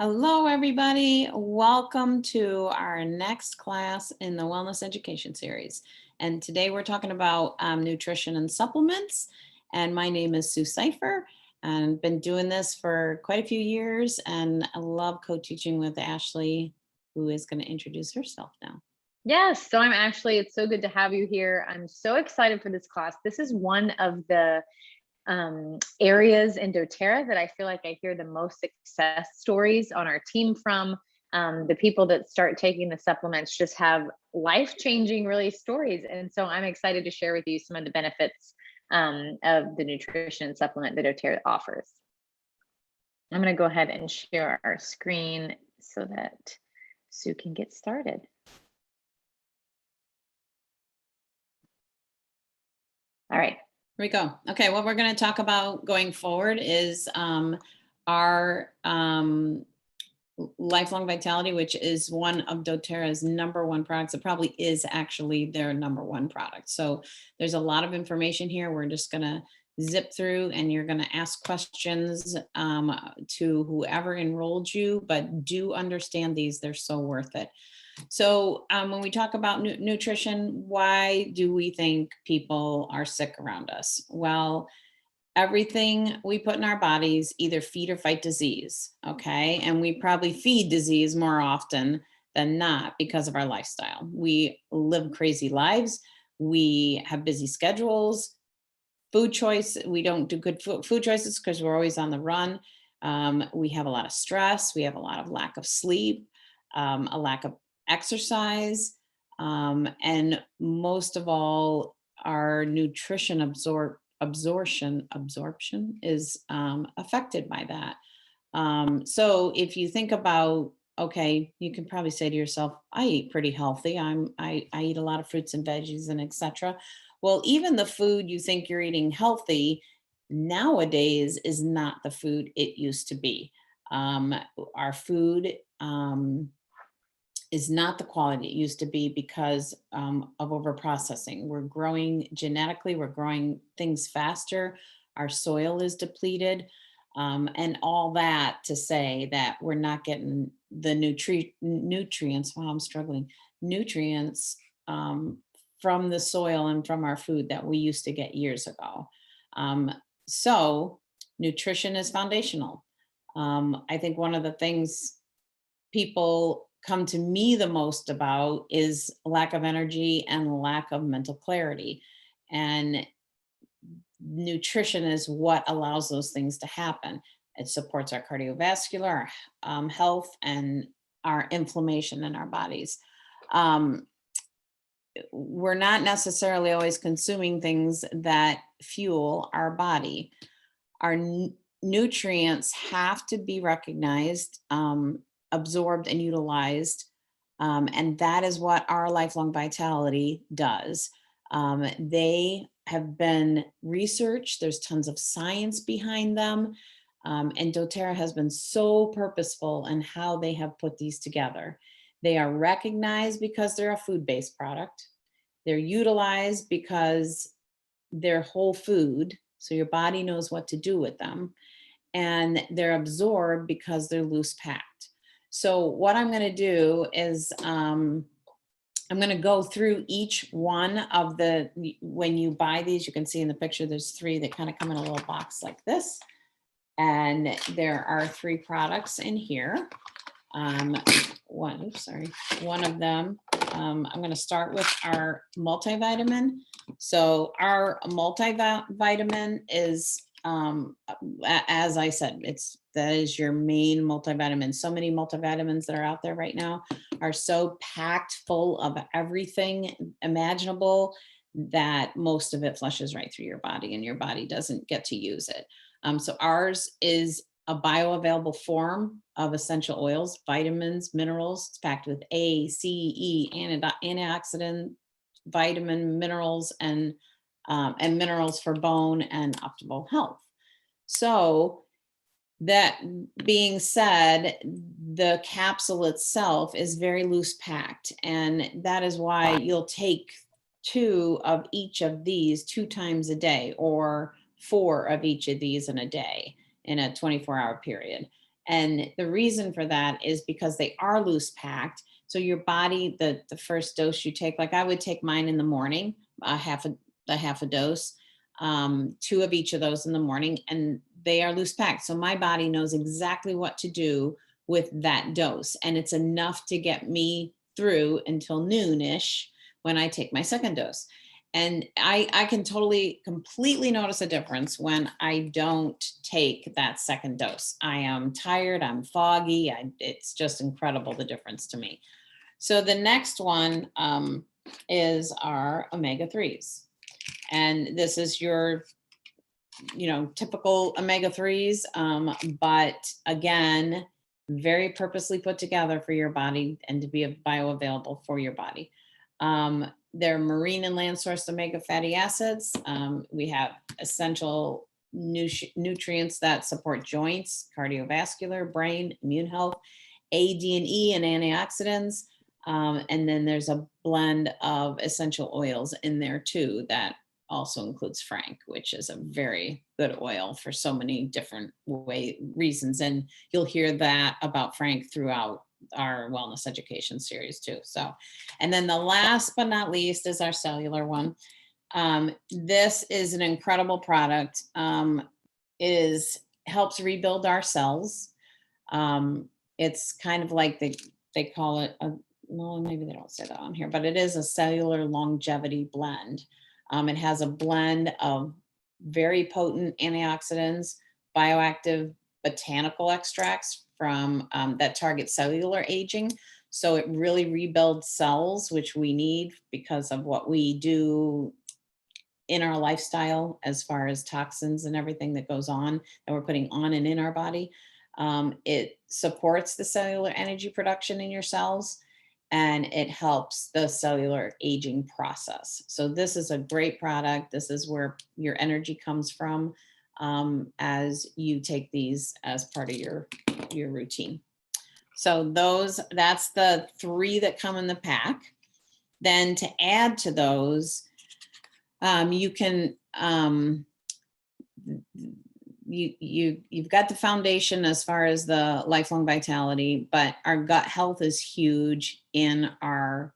Hello, everybody. Welcome to our next class in the Wellness Education Series. And today we're talking about nutrition and supplements. And my name is Sue Cipher, and I've been doing this for quite a few years. And I love co-teaching with Ashley, who is going to introduce herself now. Yes, so I'm Ashley. It's so good to have you here. I'm so excited for this class. This is one of the areas in doTERRA that I feel like I hear the most success stories on our team from. The people that start taking the supplements just have life-changing, really, stories. And so I'm excited to share with you some of the benefits of the nutrition supplement that doTERRA offers. I'm going to go ahead and share our screen so that Sue can get started. All right. Here we go. Okay, what we're going to talk about going forward is our Lifelong Vitality, which is one of doTERRA's number one products. It probably is actually their number one product. So there's a lot of information here. We're just going to zip through, and you're going to ask questions to whoever enrolled you, but do understand these. They're so worth it. So when we talk about nutrition, why do we think people are sick around us? Well, everything we put in our bodies either feed or fight disease, okay? And we probably feed disease more often than not because of our lifestyle. We live crazy lives. We have busy schedules. Food choice, we don't do good food choices because we're always on the run. We have a lot of stress. We have a lot of lack of sleep, a lack of exercise, and most of all, our nutrition absorption is affected by that. So if you think about, okay, you can probably say to yourself, I eat pretty healthy. I eat a lot of fruits and veggies and etc. Well, even the food you think you're eating healthy nowadays is not the food it used to be. Our food is not the quality it used to be because of overprocessing. We're growing genetically, we're growing things faster, our soil is depleted, and all that to say that we're not getting the nutrients, wow, I'm struggling, nutrients from the soil and from our food that we used to get years ago. So nutrition is foundational. I think one of the things people come to me the most about is lack of energy and lack of mental clarity. And nutrition is what allows those things to happen. It supports our cardiovascular health and our inflammation in our bodies. We're not necessarily always consuming things that fuel our body. Our nutrients have to be recognized, absorbed and utilized. And that is what our Lifelong Vitality does. They have been researched. There's tons of science behind them. And doTERRA has been so purposeful in how they have put these together. They are recognized because they're a food-based product. They're utilized because they're whole food, so your body knows what to do with them. And they're absorbed because they're loose packed. So what I'm going to do is I'm going to go through each one of the, when you buy these, you can see in the picture, there's three that kind of come in a little box like this. And there are three products in here. One of them, I'm going to start with our multivitamin. So our multivitamin is, as I said, that is your main multivitamin. So many multivitamins that are out there right now are so packed full of everything imaginable that most of it flushes right through your body and your body doesn't get to use it. So ours is a bioavailable form of essential oils, vitamins, minerals. It's packed with A, C, E, antioxidant, vitamin, minerals, and minerals for bone and optimal health. So that being said, the capsule itself is very loose packed, and that is why you'll take 2 of each of these 2 times a day, or 4 of each of these in a day in a 24-hour period. And the reason for that is because they are loose packed. So your body, the first dose you take, like I would take mine in the morning, a half a dose, two of each of those in the morning, and they are loose packed. So my body knows exactly what to do with that dose, and it's enough to get me through until noonish when I take my second dose. And I can totally, completely notice a difference when I don't take that second dose. I am tired, I'm foggy. It's just incredible the difference to me. So the next one is our omega-3s. And this is your, typical omega-3s, but again, very purposely put together for your body and to be bioavailable for your body. They're marine and land source omega fatty acids. We have essential nutrients that support joints, cardiovascular, brain, immune health, A, D, and E, and antioxidants. And then there's a blend of essential oils in there too that also includes Frank, which is a very good oil for so many different reasons. And you'll hear that about Frank throughout our wellness education series too. So, and then the last but not least is our cellular one. This is an incredible product. It helps rebuild our cells. It's kind of like they call it well, maybe they don't say that on here, but it is a cellular longevity blend. It has a blend of very potent antioxidants, bioactive botanical extracts from that target cellular aging. So it really rebuilds cells, which we need because of what we do in our lifestyle as far as toxins and everything that goes on that we're putting on and in our body. It supports the cellular energy production in your cells, and it helps the cellular aging process. So this is a great product. This is where your energy comes from as you take these as part of your routine. So that's the 3 that come in the pack. Then to add to those, you can you've got the foundation as far as the lifelong vitality, but our gut health is huge in our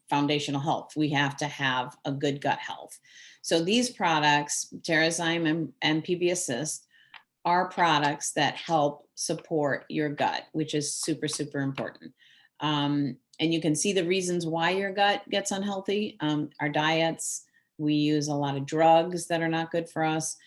foundational health. We have to have a good gut health. So these products, TerraZyme and PB Assist, are products that help support your gut, which is super, super important. And you can see the reasons why your gut gets unhealthy. Our diets, we use a lot of drugs that are not good for us.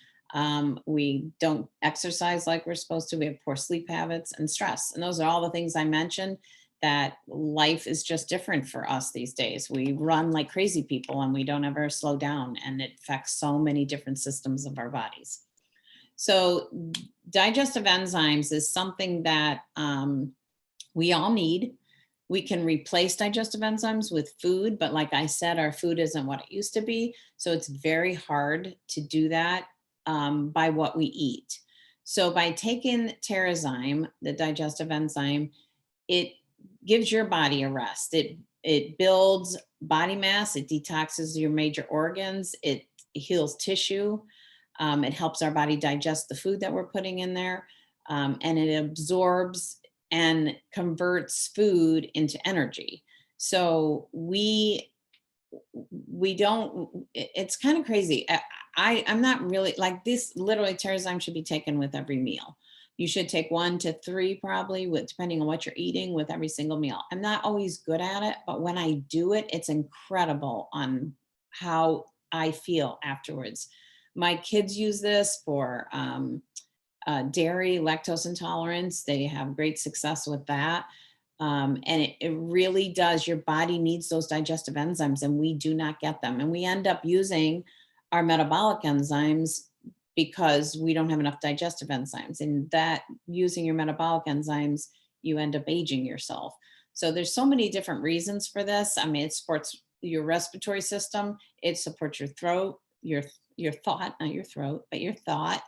We don't exercise like we're supposed to. We have poor sleep habits and stress. And those are all the things I mentioned, that life is just different for us these days. We run like crazy people and we don't ever slow down, and it affects so many different systems of our bodies. So digestive enzymes is something that we all need. We can replace digestive enzymes with food, but like I said, our food isn't what it used to be. So it's very hard to do that by what we eat. So by taking TerraZyme, the digestive enzyme, it gives your body a rest. It builds body mass, it detoxes your major organs, it heals tissue, it helps our body digest the food that we're putting in there, and it absorbs and converts food into energy. So it's kind of crazy. I'm not really like this. Literally, TerraZyme should be taken with every meal. You should take 1 to 3 probably, depending on what you're eating, with every single meal. I'm not always good at it, but when I do it, it's incredible on how I feel afterwards. My kids use this for dairy, lactose intolerance. They have great success with that. And it really does. Your body needs those digestive enzymes, and we do not get them. And we end up using our metabolic enzymes because we don't have enough digestive enzymes. And that, using your metabolic enzymes, you end up aging yourself. So there's so many different reasons for this. I mean, it supports your respiratory system. It supports your throat, your thought, not your throat, but your thought,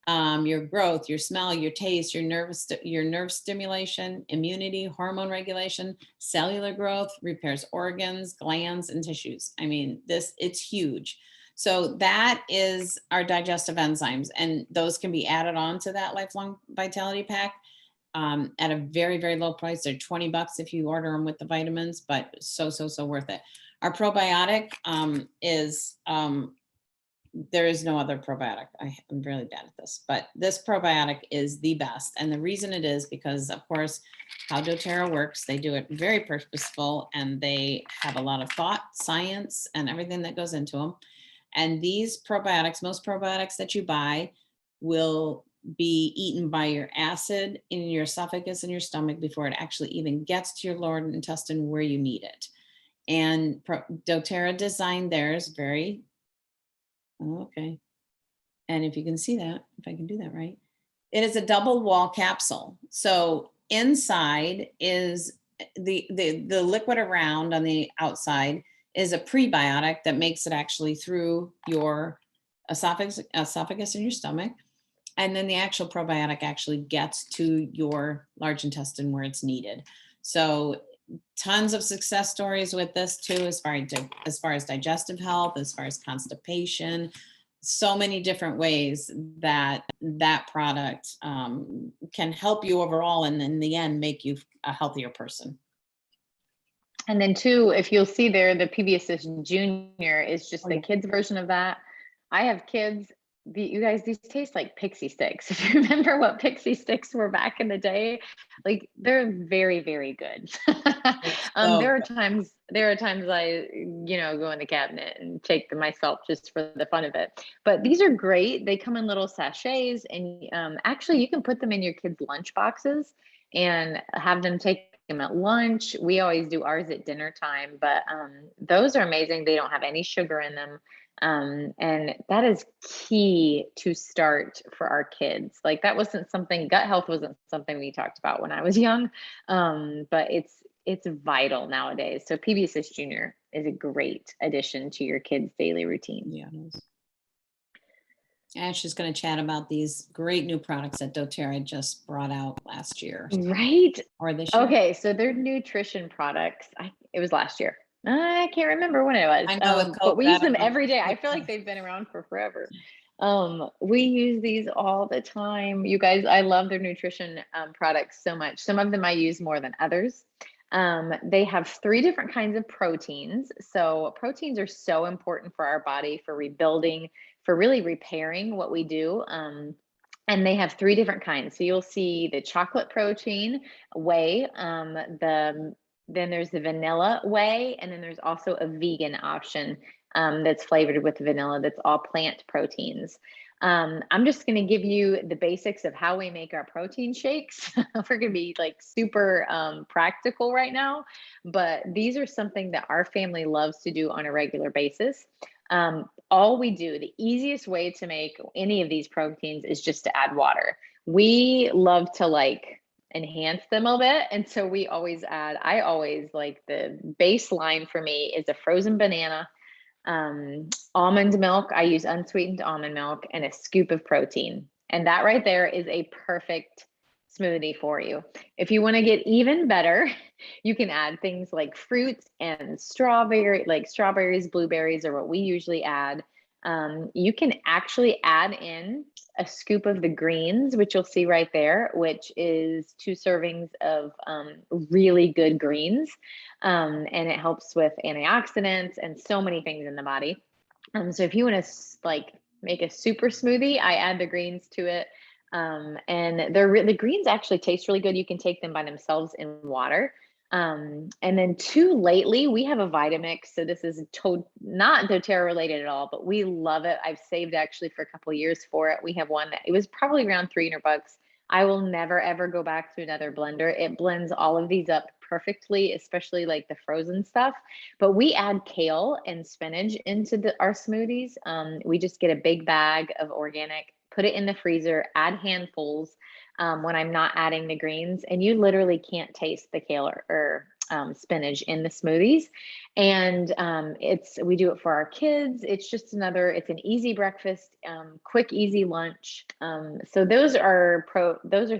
your growth, your smell, your taste, your nerve stimulation, immunity, hormone regulation, cellular growth, repairs organs, glands, and tissues. I mean, it's huge. So that is our digestive enzymes, and those can be added on to that lifelong vitality pack at a very, very low price. They're 20 bucks if you order them with the vitamins, but so worth it. Our probiotic is there is no other probiotic. I'm really bad at this, but this probiotic is the best. And the reason it is because, of course, how doTERRA works, they do it very purposeful, and they have a lot of thought, science, and everything that goes into them. And these probiotics, most probiotics that you buy will be eaten by your acid in your esophagus and your stomach before it actually even gets to your lower intestine where you need it. And doTERRA designed theirs very, okay. And if you can see that, if I can do that right, it is a double wall capsule. So inside is the liquid around on the outside is a prebiotic that makes it actually through your esophagus and your stomach. And then the actual probiotic actually gets to your large intestine where it's needed. So tons of success stories with this too, as far as digestive health, as far as constipation, so many different ways that that product can help you overall, and in the end make you a healthier person. And then two, if you'll see there, the PB Junior is just the kids version of that. I have kids. You guys, these taste like pixie sticks. If you remember what pixie sticks were back in the day, like they're very, very good. There are times I, go in the cabinet and take them myself just for the fun of it. But these are great. They come in little sachets, and actually you can put them in your kids' lunch boxes and have them take them at lunch. We always do ours at dinner time, but those are amazing. They don't have any sugar in them. And that is key to start for our kids. Like that wasn't something, gut health wasn't something we talked about when I was young. But it's vital nowadays. So PB Junior is a great addition to your kids' daily routine. Yeah, it is. Ashley's going to chat about these great new products that doTERRA just brought out last year. Right. Or this year. Okay. So their nutrition products, it was last year. I can't remember when it was. I know, but we use them every day. I feel like they've been around for forever. We use these all the time. You guys, I love their nutrition products so much. Some of them I use more than others. They have 3 different kinds of proteins. So proteins are so important for our body, for rebuilding, for really repairing what we do. And they have 3 different kinds. So you'll see the chocolate protein whey, then there's the vanilla whey, and then there's also a vegan option that's flavored with vanilla, that's all plant proteins. I'm just going to give you the basics of how we make our protein shakes. We're going to be like super practical right now, but these are something that our family loves to do on a regular basis. All we do, the easiest way to make any of these proteins is just to add water. We love to enhance them a bit. And so I always like, the baseline for me is a frozen banana, almond milk. I use unsweetened almond milk, and a scoop of protein. And that right there is a perfect smoothie for you. If you want to get even better, you can add things like fruits and strawberries, blueberries are what we usually add. You can actually add in a scoop of the greens, which you'll see right there, which is 2 servings of really good greens. And it helps with antioxidants and so many things in the body. So if you want to make a super smoothie, I add the greens to it. And the greens actually taste really good. You can take them by themselves in water. And then 2, lately we have a Vitamix. So this is not doTERRA related at all, but we love it. I've saved actually for a couple of years for it. We have one that it was probably around $300. I will never ever go back to another blender. It blends all of these up perfectly, especially like the frozen stuff. But we add kale and spinach into our smoothies. We just get a big bag of organic, put it in the freezer, add handfuls when I'm not adding the greens, and you literally can't taste the kale or spinach in the smoothies. And we do it for our kids. It's just it's an easy breakfast, quick, easy lunch. So those are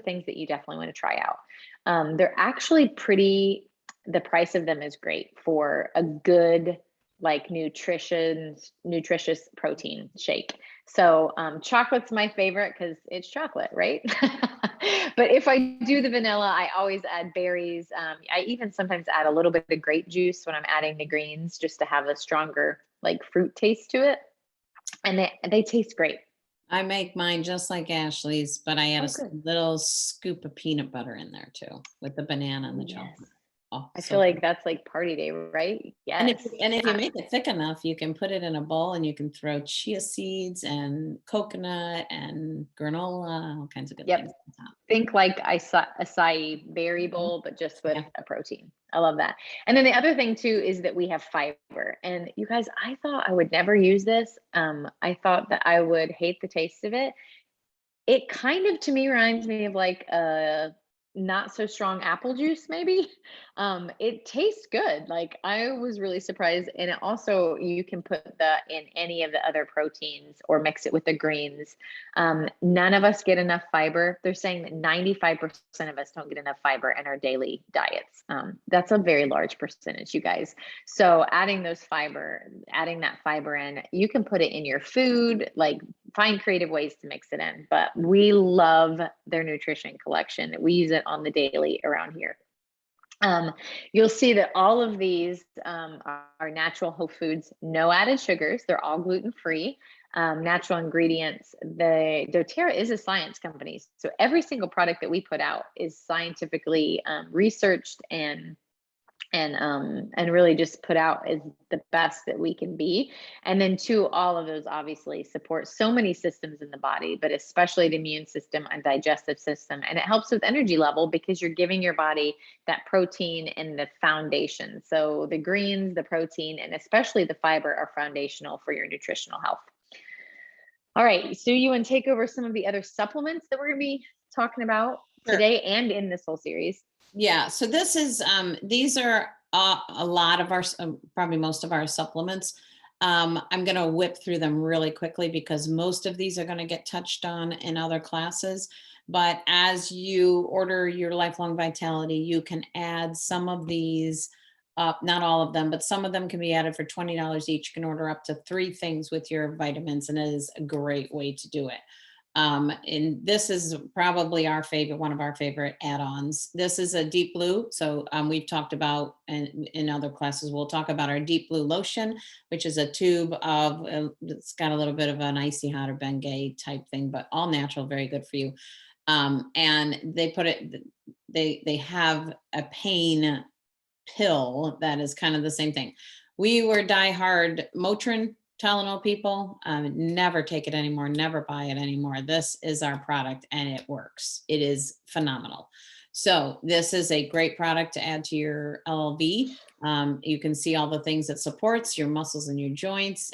things that you definitely want to try out. They're actually the price of them is great for a good like nutritious protein shake. So chocolate's my favorite because it's chocolate, right? But if I do the vanilla, I always add berries. I even sometimes add a little bit of grape juice when I'm adding the greens, just to have a stronger like fruit taste to it. And they taste great. I make mine just like Ashley's, but I add Oh, good. little scoop of peanut butter in there too with the banana and the Yes. chocolate. Oh, I so feel like good. that's like party day, right? And if Yes. and if you make it thick enough, you can put it in a bowl and you can throw chia seeds and coconut and granola, all kinds of good things Yep. on top. Think like acai berry Mhm. bowl, but just with Yeah. a protein. I love that. And then the other thing too is that we have fiber. And you guys, I thought I would never use this. I thought that I would hate the taste of it. It kind of to me reminds me of like a not so strong apple juice, maybe. It tastes good. Like I was really surprised. And it also you can put that in any of the other proteins or mix it with the greens. None of us get enough fiber. They're saying that 95% of us don't get enough fiber in our daily diets. That's a very large percentage, you guys. So adding that fiber in, you can put it in your food, like find creative ways to mix it in. But we love their nutrition collection. We use it on the daily around here. You'll see that all of these are natural whole foods, no added sugars. They're all gluten free, natural ingredients. The doTERRA is a science company, so every single product that we put out is scientifically researched and really just put out as the best that we can be. And then two, all of those obviously support so many systems in the body, but especially the immune system and digestive system. And it helps with energy level because you're giving your body that protein and the foundation. So the greens, the protein, and especially the fiber are foundational for your nutritional health. All right, Sue, you want to take over some of the other supplements that we're going to be talking about Sure. today and in this whole series? Yeah, so this is these are a lot of our probably most of our supplements. I'm going to whip through them really quickly because most of these are going to get touched on in other classes. But as you order your Lifelong Vitality, you can add some of these up, not all of them, but some of them can be added for $20 each. You can order up to 3 things with your vitamins, and it is a great way to do it. And this is probably our favorite, one of our favorite add-ons. This is a deep blue. So we've talked about, and in other classes, we'll talk about our deep blue lotion, which is a tube of, it's got a little bit of an icy hot or Bengay type thing, but all natural, very good for you. And they have a pain pill that is kind of the same thing. We were diehard Motrin Tylenol people. Never take it anymore, never buy it anymore. This is our product and it works. It is phenomenal. So this is a great product to add to your LLV. You can see all the things it supports, your muscles and your joints,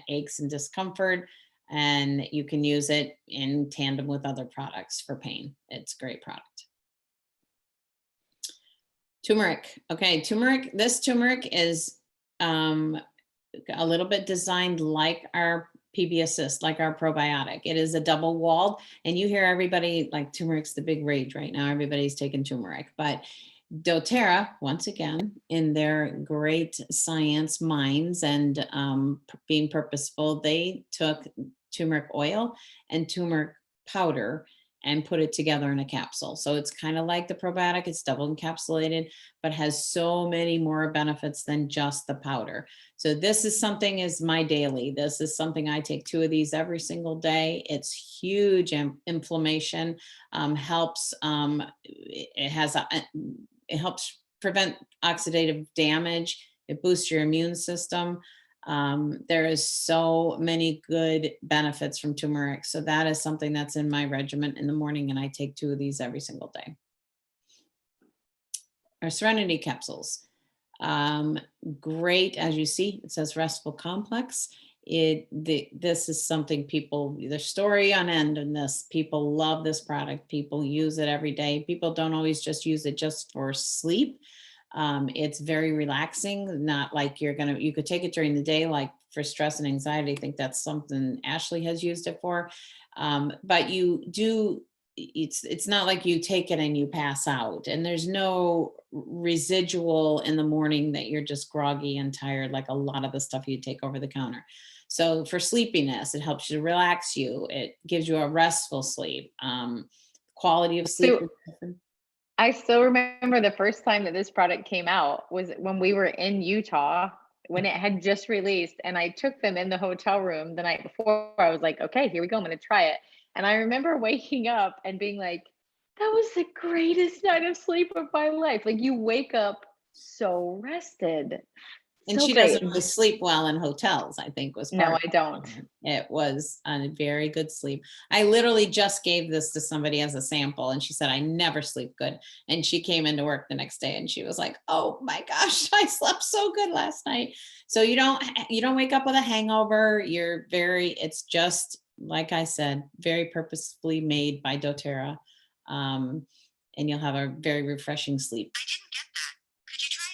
aches and discomfort, and you can use it in tandem with other products for pain. It's a great product. Turmeric. Okay, this turmeric is a little bit designed like our PB Assist, like our probiotic. It is a double walled, and you hear everybody like turmeric's the big rage right now. Everybody's taking turmeric, but doTERRA, once again, in their great science minds and being purposeful, they took turmeric oil and turmeric powder and put it together in a capsule. So it's kind of like the probiotic, it's double encapsulated, but has so many more benefits than just the powder. So this is something is my daily. This is something I take 2 of these every single day. It's huge inflammation, helps, it helps prevent oxidative damage. It boosts your immune system. There is so many good benefits from turmeric. So that is something that's in my regimen in the morning, and I take 2 of these every single day. Our Serenity capsules. Great, as you see, it says restful complex. This is something people, the story on end in this. People love this product. People use it every day. People don't always just use it just for sleep. It's very relaxing, not like you could take it during the day, like for stress and anxiety. I think that's something Ashley has used it for. But you do it's not like you take it and you pass out, and there's no residual in the morning that you're just groggy and tired like a lot of the stuff you take over the counter. So for sleepiness, it helps you to relax you. It gives you a restful sleep. Quality of sleep So is different. I still remember the first time that this product came out was when we were in Utah when it had just released, and I took them in the hotel room the night before. I was like, okay, here we go. I'm going to try it. And I remember waking up and being like, that was the greatest night of sleep of my life. Like you wake up so rested. And So she doesn't great. really sleep well in hotels, I think was No, part I don't. of it. It was a very good sleep. I literally just gave this to somebody as a sample, and she said, I never sleep good. And she came into work the next day and she was like, oh my gosh, I slept so good last night. So you don't wake up with a hangover. It's just, like I said, very purposefully made by doTERRA. Um, and you'll have a very refreshing sleep. I didn't get that. Could you try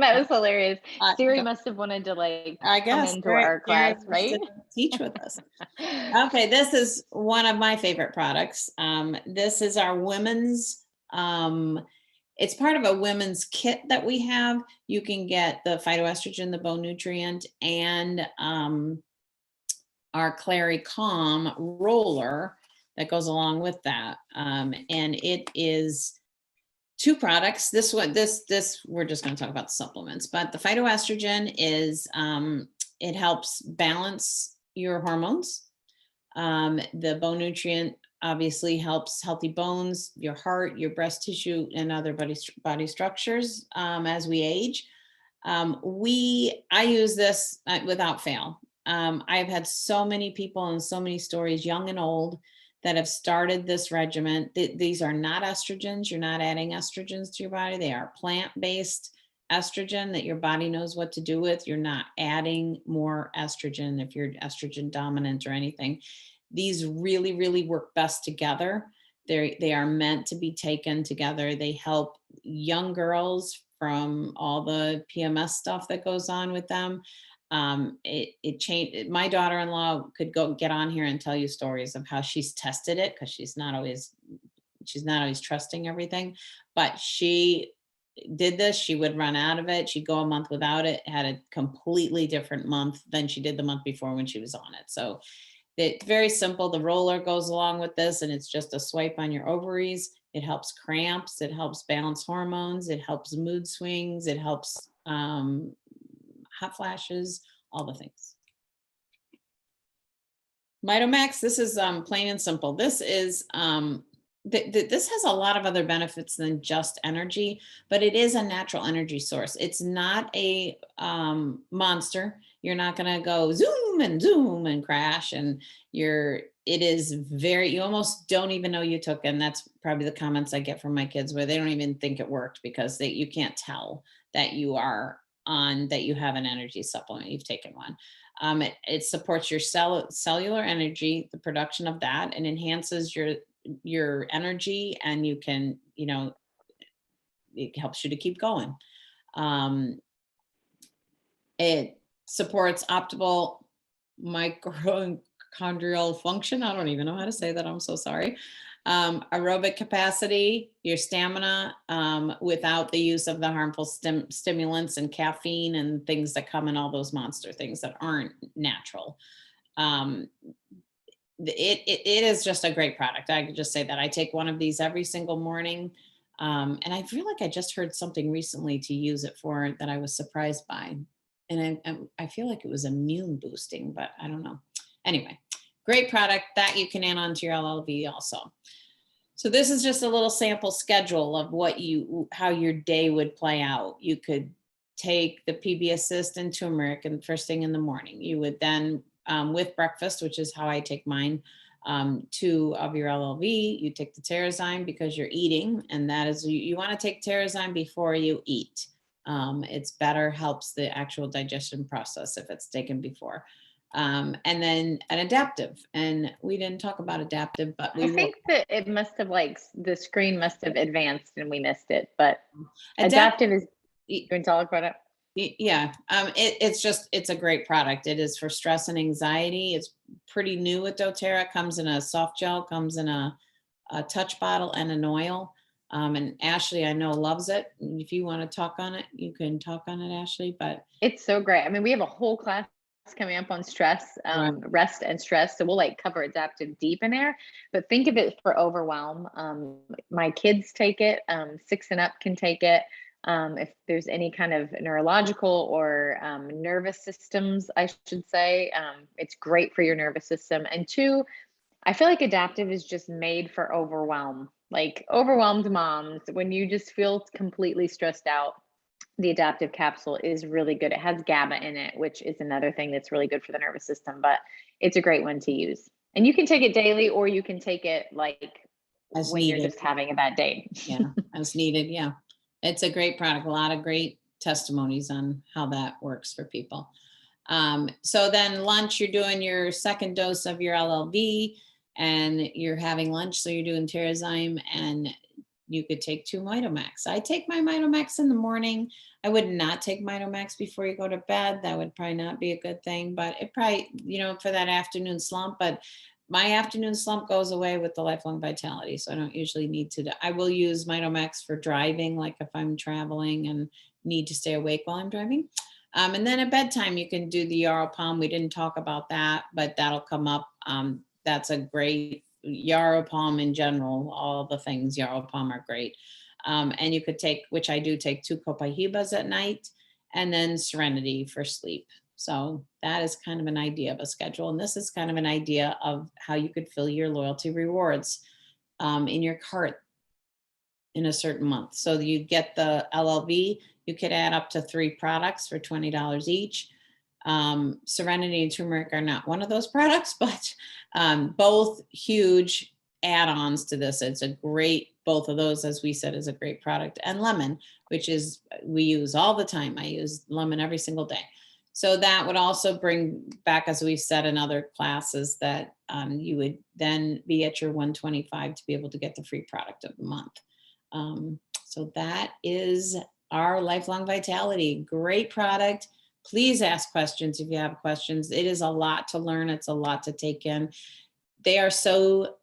That was hilarious. Siri again? must have wanted to like I come guess into Gary our Gary class, wants right? to teach with us. Okay, this is one of my favorite products. This is our women's, it's part of a women's kit that we have. You can get the phytoestrogen, the bone nutrient, and our Clary Calm roller that goes along with that. And it is two products. This we're just going to talk about the supplements, but the phytoestrogen is it helps balance your hormones. The bone nutrient obviously helps healthy bones, your heart, your breast tissue, and other body structures as we age. I use this without fail. I've had so many people and so many stories, young and old, that have started this regimen. These are not estrogens. You're not adding estrogens to your body. They are plant-based estrogen that your body knows what to do with. You're not adding more estrogen if you're estrogen dominant or anything. These really, really work best together. They are meant to be taken together. They help young girls from all the PMS stuff that goes on with them. It changed. My daughter-in-law could go get on here and tell you stories of how she's tested it, because she's not always trusting everything, but she did this. She would run out of it. She'd go a month without it, had a completely different month than she did the month before when she was on it. So it's very simple. The roller goes along with this, and it's just a swipe on your ovaries. It helps cramps. It helps balance hormones. It helps mood swings. It helps hot flashes, all the things. Mitomax, this is plain and simple. This is this has a lot of other benefits than just energy, but it is a natural energy source. It's not a monster. You're not going to go zoom and crash, and it is very, you almost don't even know you took, and that's probably the comments I get from my kids where they don't even think it worked, because you can't tell that you have an energy supplement, you've taken one. It supports your cellular energy, the production of that, and enhances your energy, and you can, it helps you to keep going. It supports optimal mitochondrial function. I don't even know how to say that. I'm so sorry. Aerobic capacity, your stamina, without the use of the harmful stimulants and caffeine and things that come in all those monster things that aren't natural. It is just a great product. I could just say that I take one of these every single morning. And I feel like I just heard something recently to use it for that I was surprised by. And I feel like it was immune boosting, but I don't know. Anyway, great product that you can add on to your LLV also. So this is just a little sample schedule of how your day would play out. You could take the PB Assist and turmeric and first thing in the morning. You would then, with breakfast, which is how I take mine, 2 of your LLV. You take the Terrazyme because you're eating, and that is, you want to take Terrazyme before you eat. It's better, helps the actual digestion process if it's taken before. And then an adaptive, and we didn't talk about adaptive, but I think that it must have the screen must have advanced and we missed it, but adaptive is, you can talk about it. Yeah, it's a great product. It is for stress and anxiety. It's pretty new with doTERRA. Comes in a soft gel, comes in a touch bottle and an oil. And Ashley, I know, loves it. If you want to talk on it, you can talk on it, Ashley. But It's so great. I mean, we have a whole class coming up on stress, right, rest and stress. So we'll like cover adaptive deep in there, but think of it for overwhelm. My kids take it, 6 and up can take it. If there's any kind of neurological or nervous systems, I should say, it's great for your nervous system. And two, I feel like adaptive is just made for overwhelm, like overwhelmed moms. When you just feel completely stressed out, the adaptive capsule is really good. It has GABA in it, which is another thing that's really good for the nervous system, but it's a great one to use. And you can take it daily or you can take it like as when you're needed. just having a bad day. Yeah, as needed. Yeah, it's a great product. A lot of great testimonies on how that works for people. So then lunch, you're doing your second dose of your LLV and you're having lunch. So you're doing Terrazyme and you could take 2 Mitomax. I take my Mitomax in the morning. I would not take Mitomax before you go to bed. That would probably not be a good thing, but it probably, for that afternoon slump, but my afternoon slump goes away with the lifelong vitality. So I don't usually need to, I will use Mitomax for driving, like if I'm traveling and need to stay awake while I'm driving. And then at bedtime, you can do the Yarrow Palm. We didn't talk about that, but that'll come up. That's a great Yarrow Palm in general. All the things Yarrow Palm are great. And you could take, which I do take, 2 Copahibas at night and then Serenity for sleep. So that is kind of an idea of a schedule. And this is kind of an idea of how you could fill your loyalty rewards in your cart in a certain month. So you get the LLV, you could add up to 3 products for $20 each. Serenity and turmeric are not one of those products, but both huge add-ons to this. It's a great, both of those, as we said, is a great product. And lemon, which is, we use all the time. I use lemon every single day. So that would also bring back, as we've said in other classes, that you would then be at your 125 to be able to get the free product of the month. So that is our Lifelong Vitality. Great product. Please ask questions if you have questions. It is a lot to learn. It's a lot to take in. They are so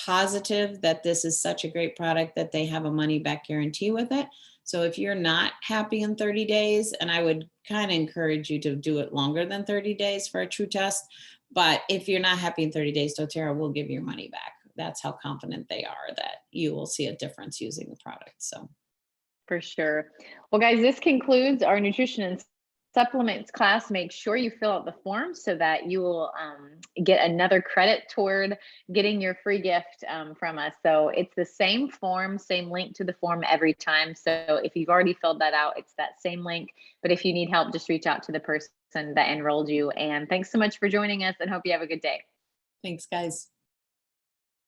positive that this is such a great product that they have a money back guarantee with it. So if you're not happy in 30 days, and I would kind of encourage you to do it longer than 30 days for a true test. But if you're not happy in 30 days, doTERRA will give your money back. That's how confident they are that you will see a difference using the product. So For sure. Well, guys, this concludes our nutrition and supplements class. Make sure you fill out the form so that you will get another credit toward getting your free gift from us. So it's the same form, same link to the form every time. So if you've already filled that out, it's that same link. But if you need help, just reach out to the person that enrolled you. And thanks so much for joining us and hope you have a good day. thanks, guys.